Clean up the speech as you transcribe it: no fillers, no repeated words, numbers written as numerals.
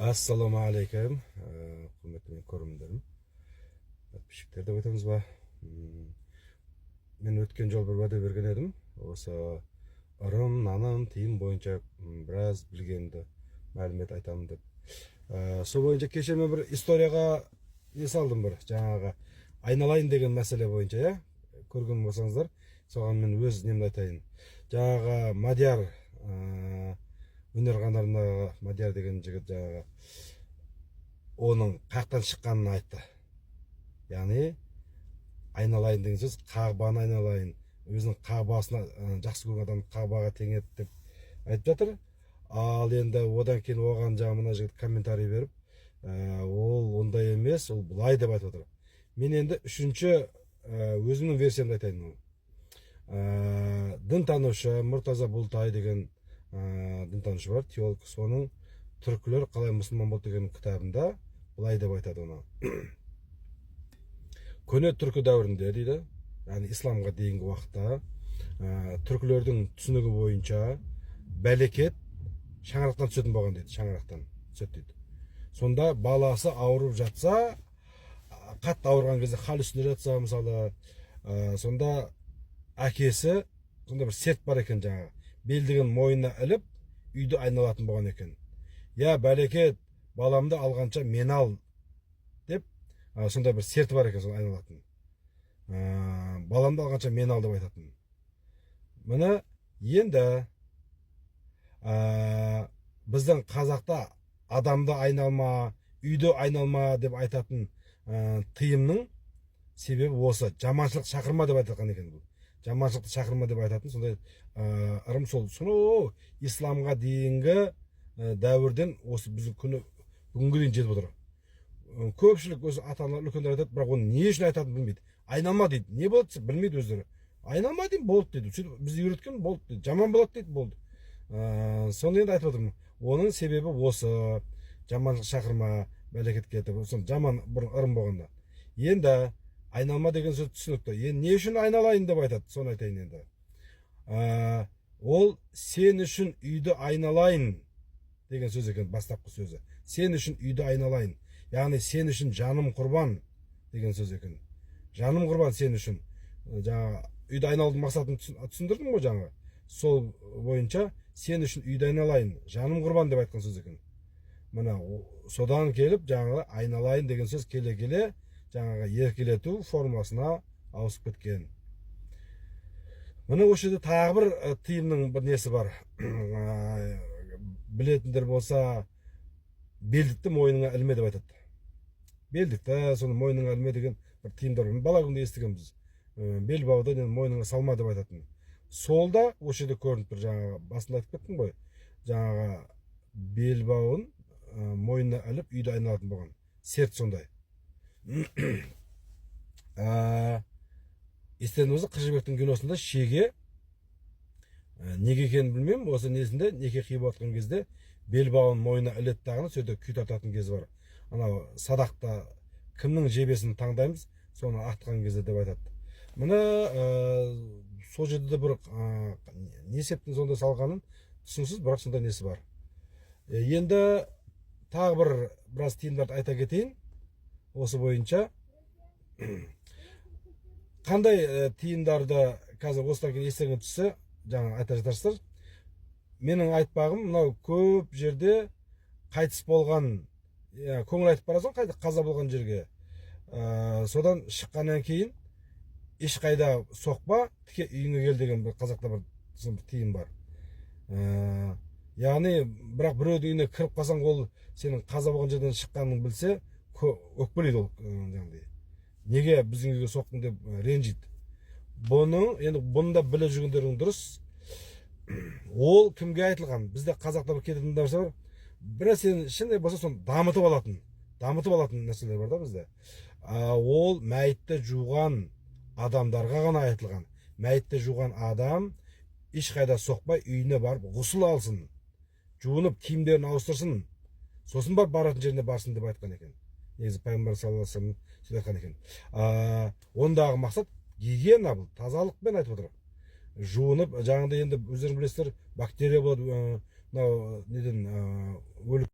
Assalomu alaykum. Hurmatli ko'ruvchilarim. Подписчиктер деп айтамыз ба? Мен өткен жол бір уәде берген едім. Осы ырым, наным, тыйым бойынша біраз білгенді мәлімет айтамын деп. Сол бойынша кеше мен бір историяға не салдым бір, жаңағы айналайын деген мәселе бойынша, я? Көрген болсаңыздар, соған мен өз немді айтайын. Жаңағы Мадияр өнер қандарындағы Мадияр деген жігіт жаңағы оның қақтан шыққанын айтты. Яғни айналайын деген сөз Қағбаны айналайын, өзінің Қағбасына жақсы көрген адам Қағбаға тең ет деп айтып жатыр. Ал енді одан кейін оған жаңағы мына жігіт комментарий беріп, ол ондай емес, ол былай деп айтып отыр. Мен енді үшінші өзімнің версиямды айтайын. Дінтанушы Мұртаза Бұлтай деген дінтанушы бар, теолог. Соның түркілер қалай мұсылман болды деген кітабында былай деп айтады оны. Көне түркі дәуірінде дейді, яғни исламға дейінгі уақытта түркілердің түсінігі бойынша бәлекет шаңырақтан түсетін болған дейді, шаңырақтан түседі дейді. Сонда баласы ауырып жатса, қатты ауырған кезде хал үстінде жатса, мысалы, сонда әкесі сонда бір серт бар екен, жаңағы белдігін мойнына іліп үйді айналатын болған екен. Я бәлекет, баламды алғанша мен ал деп, сонда бір серті бар екен, соны айналатын. Баламды алғанша мен ал деп айтатын. Міне енді біздің қазақта адамды айналма, үйді айналма деп айтатын тыйымның себебі осы. Жаманшылық шақырма деп айтқан екен бұл. Жаманшылықты шақырма деп айтатын, сондай ырым сол. Соны исламға дейінгі дәуірден осы біздің бүгінгі дейін жетіп отыр. Көпшілік осы ата-аналар үлкендер айтады, бірақ оны не үшін айтатынын білмейді. Айналма дейді. Не болады білмейді өздері. Айналма дейді, болды дейді. Бізді үйреткен болды дейді. Жаман болады дейді, болды. Соны енді айтып отырмын. Оның себебі осы. Жаманшылық шақырма, бәлекет кетіп, жаман бір ырым болғанда. Енді айналма деген сөз түсінікті. Енді не үшін айналайын деп айтады, соны айтайын енді. Ол сен үшін үйді айналайын деген сөз екен, бастапқы сөзі. Сен үшін үйді айналайын. Яғни сен үшін жаным құрбан деген сөз екен. Жаным құрбан сен үшін. Жаңа үйді айналудың мақсатын түсіндірдің ғой жаңа. Сол бойынша сен үшін үйді айналайын, жаным құрбан деп айтқан сөз екен. Мына содан келіп жаңағы айналайын деген сөз келе-келе жаңағы еркелету формасына ауысып кеткен. Міне осы жерде тағы бір тыйымның бір несі бар. Білетіндер болса, белдікті мойныңа ілме деп айтады. Белдікті соны мойныңа ілме деген бір тыйымдар бар. Бала күнде естіген біз. Белбауды мойныңа салма деп айтатын. Солда осы жерде көрініп тұр, жаңағы басында айтып кеттім ғой. Жаңағы белбауын мойнына іліп үйді айналатын болған. Серт сондай. Естеріңізде болса, Қыз жібектің киносында шеге неге екенін білмеймін, осы несінде неке қиып отқан кезде белбауын мойнына іледі дағыны сөйте күй тартатын кез бар. Анау садақта кімнің жебесін таңдаймыз, соны ақтқан кезде деп айтады. Міне сол жерде бір не септің сонда салғанын түсінсіз, бірақ сонда несі бар. Енді тағы біраз тиымдарды айта кетейін. Осы бойынша қандай тиымдарды қазір осыдан кейін естеріңе түссе, жаңа айта жатарсыздар. Менің айтпағым, мынау көп жерде қайтыс болған, көңіл айтып барасың, қаза болған жерге. Содан шыққаннан кейін ешқайда соқпа, тіке үйіңе кел деген қазақта бір тиым бар. Яғни, бірақ біреудің үйіне кіріп қалсаң, ол сенің қаза болған жерден шыққанын білсе, өкпелейді ол. Неге біздің үйге соқтың деп ренжиді. Бұны да біліп жүргендерің дұрыс. Ол кімге айтылған? Бізде қазақта бір кететін нәрсе бар. Біраз сен ішінде болса, соны дамытып алатын нәрселер бар да бізде. Ол мәйітті жуған адамдарға ғана айтылған. Мәйітті жуған адам ешқайда соқпай үйіне барып ғұсыл алсын, жуынып киімдерін ауыстырсын, сосын баратын жеріне барсын деп айтқан екен. Негізі пайғамбар саллаллаху алейхи вассалам сөйтіп айтқан екен. Ондағы мақсат гигиена, бұл тазалықпен айтып отыр. Жуынып, жаңағыда енді өздерің білесіздер, бактерия болады, неден өлік